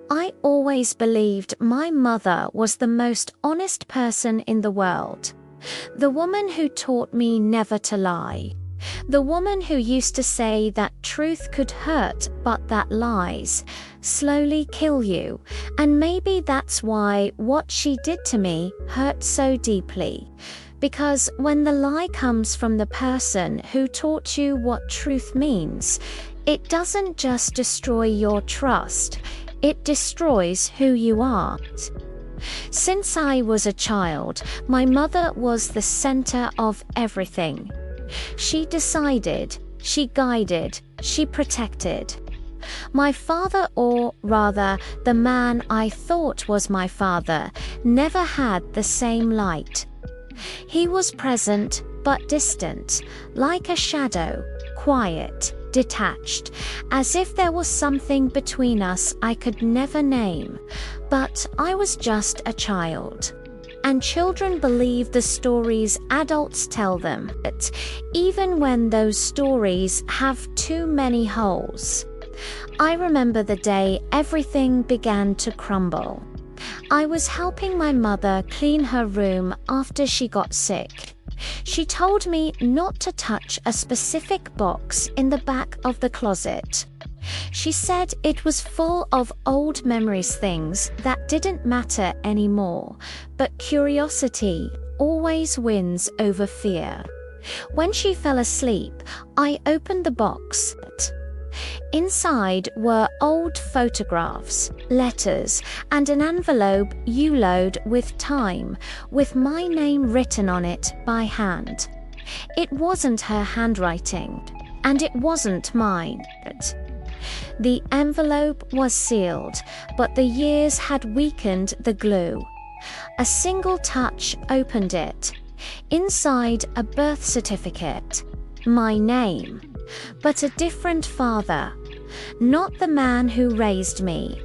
I always believed my mother was the most honest person in the world. The woman who taught me never to lie. The woman who used to say that truth could hurt, but that lies slowly kill you. And maybe that's why what she did to me hurt so deeply. Because when the lie comes from the person who taught you what truth means, it doesn't just destroy your trust, it destroys who you are. Since I was a child, my mother was the center of everything. She decided, she guided, she protected. My father, or rather, the man I thought was my father, never had the same light. He was present, but distant, like a shadow, quiet, detached, as if there was something between us I could never name. But I was just a child. And children believe the stories adults tell them, even when those stories have too many holes. I remember the day everything began to crumble. I was helping my mother clean her room after she got sick. She told me not to touch a specific box in the back of the closet. She said it was full of old memories, things that didn't matter anymore, but curiosity always wins over fear. When she fell asleep, I opened the box. Inside were old photographs, letters, and an envelope U-load with time, with my name written on it by hand. It wasn't her handwriting, and it wasn't mine. The envelope was sealed, but the years had weakened the glue. A single touch opened it. Inside, a birth certificate. My name. But a different father. Not the man who raised me.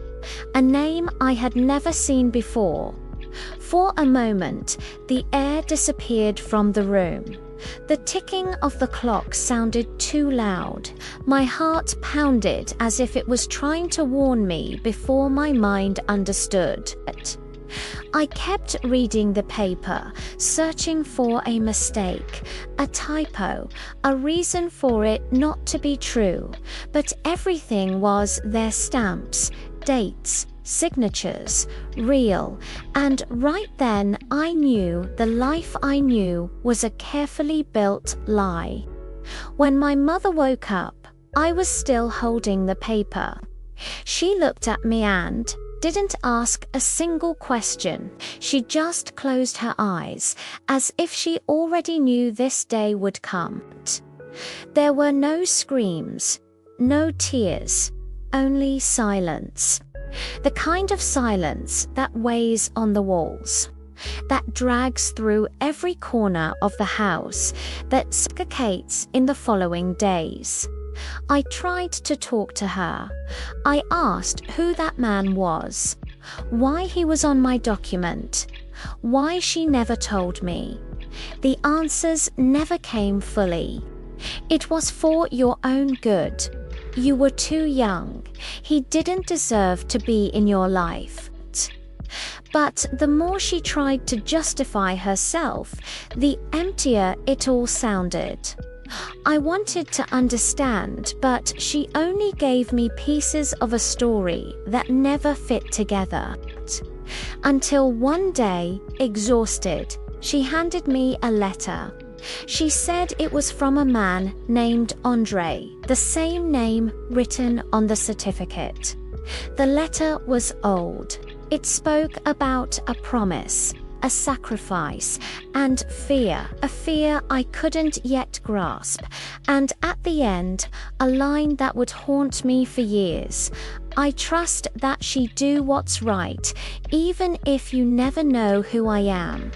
A name I had never seen before. For a moment, the air disappeared from the room. The ticking of the clock sounded too loud. My heart pounded as if it was trying to warn me before my mind understood. I kept reading the paper, searching for a mistake, a typo, a reason for it not to be true. But everything was their stamps, dates, signatures, real, and right then I knew the life I knew was a carefully built lie. When my mother woke up, I was still holding the paper. She looked at me and didn't ask a single question. She just closed her eyes, as if she already knew this day would come. There were no screams, no tears, only silence. The kind of silence that weighs on the walls, that drags through every corner of the house, that suffocates in the following days. I tried to talk to her. I asked who that man was, why he was on my document, why she never told me. The answers never came fully. It was for your own good. You were too young. He didn't deserve to be in your life. But the more she tried to justify herself, the emptier it all sounded. I wanted to understand, but she only gave me pieces of a story that never fit together. Until one day, exhausted, she handed me a letter. She said it was from a man named Andre, the same name written on the certificate. The letter was old. It spoke about a promise, a sacrifice, and fear, a fear I couldn't yet grasp. And at the end, a line that would haunt me for years. I trust that she do what's right, even if you never know who I am.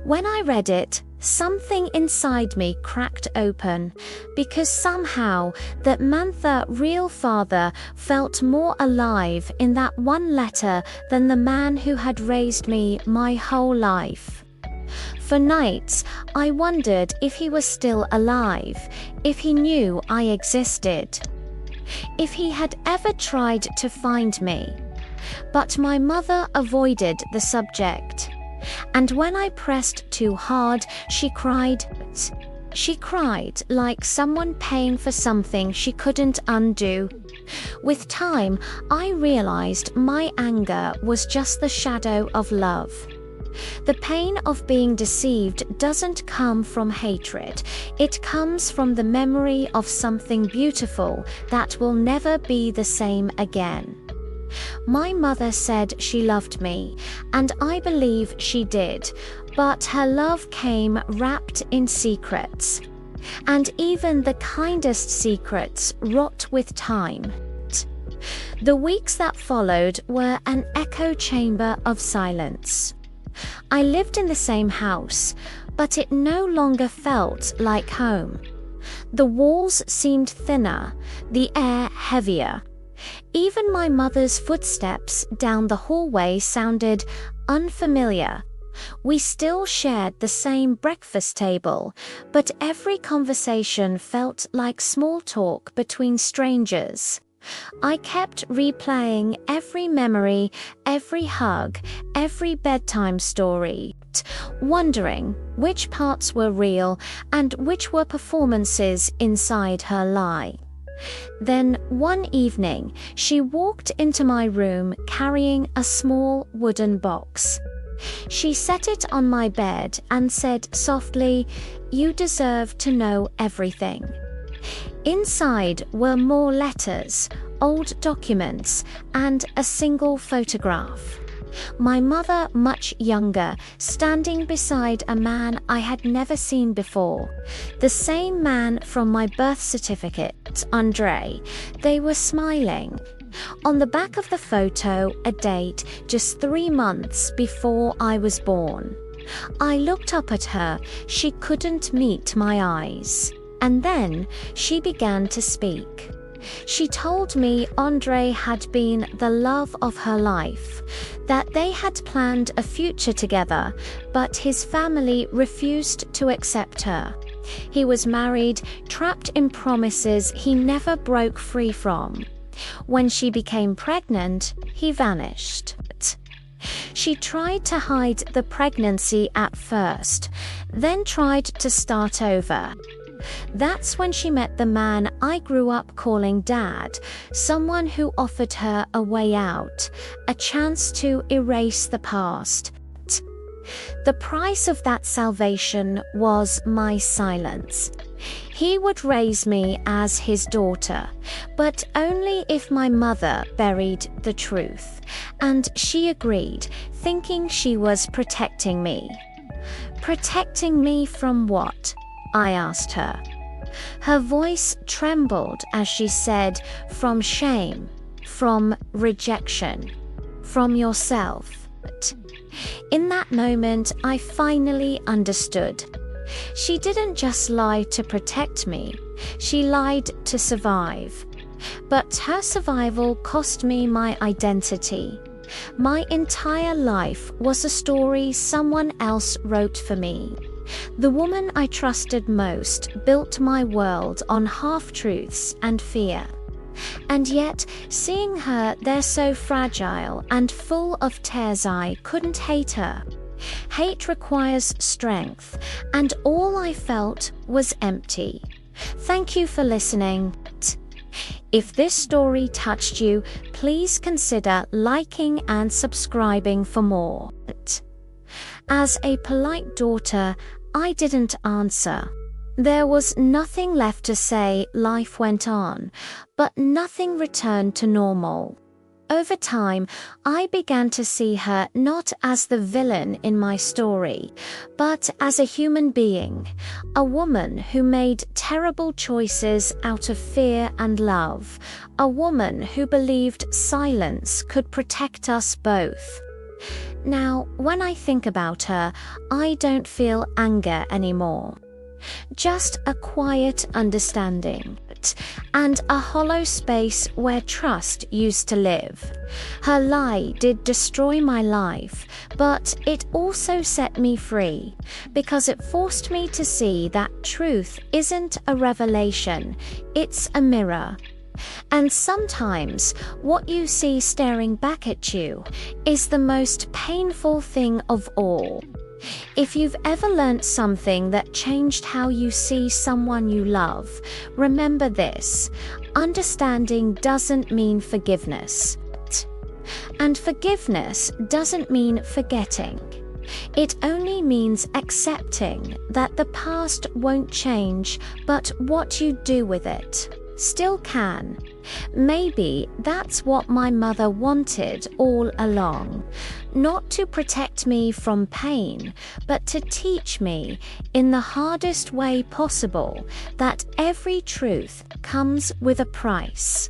When I read it, something inside me cracked open, because somehow that Mantha real father felt more alive in that one letter than the man who had raised me my whole life. For nights, I wondered if he was still alive, if he knew I existed. if he had ever tried to find me. But my mother avoided the subject. And when I pressed too hard, she cried. She cried like someone paying for something she couldn't undo. With time, I realized my anger was just the shadow of love. The pain of being deceived doesn't come from hatred. It comes from the memory of something beautiful that will never be the same again. My mother said she loved me, and I believe she did, but her love came wrapped in secrets. And even the kindest secrets rot with time. The weeks that followed were an echo chamber of silence. I lived in the same house, but it no longer felt like home. The walls seemed thinner, the air heavier. Even my mother's footsteps down the hallway sounded unfamiliar. We still shared the same breakfast table, but every conversation felt like small talk between strangers. I kept replaying every memory, every hug, every bedtime story, wondering which parts were real and which were performances inside her lie. Then one evening, she walked into my room carrying a small wooden box. She set it on my bed and said softly, "You deserve to know everything." Inside were more letters, old documents, and a single photograph. My mother, much younger, standing beside a man I had never seen before. The same man from my birth certificate, Andre. They were smiling. On the back of the photo, a date just 3 months before I was born. I looked up at her. She couldn't meet my eyes. And then she began to speak. She told me Andre had been the love of her life, that they had planned a future together, but his family refused to accept her. He was married, trapped in promises he never broke free from. When she became pregnant, he vanished. She tried to hide the pregnancy at first, then tried to start over. That's when she met the man I grew up calling Dad, someone who offered her a way out, a chance to erase the past. The price of that salvation was my silence. He would raise me as his daughter, but only if my mother buried the truth. And she agreed, thinking she was protecting me. Protecting me from what? I asked her. Her voice trembled as she said, "From shame, from rejection, from yourself." In that moment, I finally understood. She didn't just lie to protect me, she lied to survive. But her survival cost me my identity. My entire life was a story someone else wrote for me. The woman I trusted most built my world on half-truths and fear. And yet, seeing her there so fragile and full of tears, I couldn't hate her. Hate requires strength, and all I felt was empty. Thank you for listening. If this story touched you, please consider liking and subscribing for more. As a polite daughter, I didn't answer. There was nothing left to say. Life went on, but nothing returned to normal. Over time, I began to see her not as the villain in my story, but as a human being, a woman who made terrible choices out of fear and love, a woman who believed silence could protect us both. Now, when I think about her, I don't feel anger anymore. Just a quiet understanding, and a hollow space where trust used to live. Her lie did destroy my life, but it also set me free, because it forced me to see that truth isn't a revelation, it's a mirror. And sometimes what you see staring back at you is the most painful thing of all. If you've ever learnt something that changed how you see someone you love, remember this: understanding doesn't mean forgiveness. And forgiveness doesn't mean forgetting. It only means accepting that the past won't change, but what you do with it still can. Maybe that's what my mother wanted all along. Not to protect me from pain, but to teach me, in the hardest way possible, that every truth comes with a price.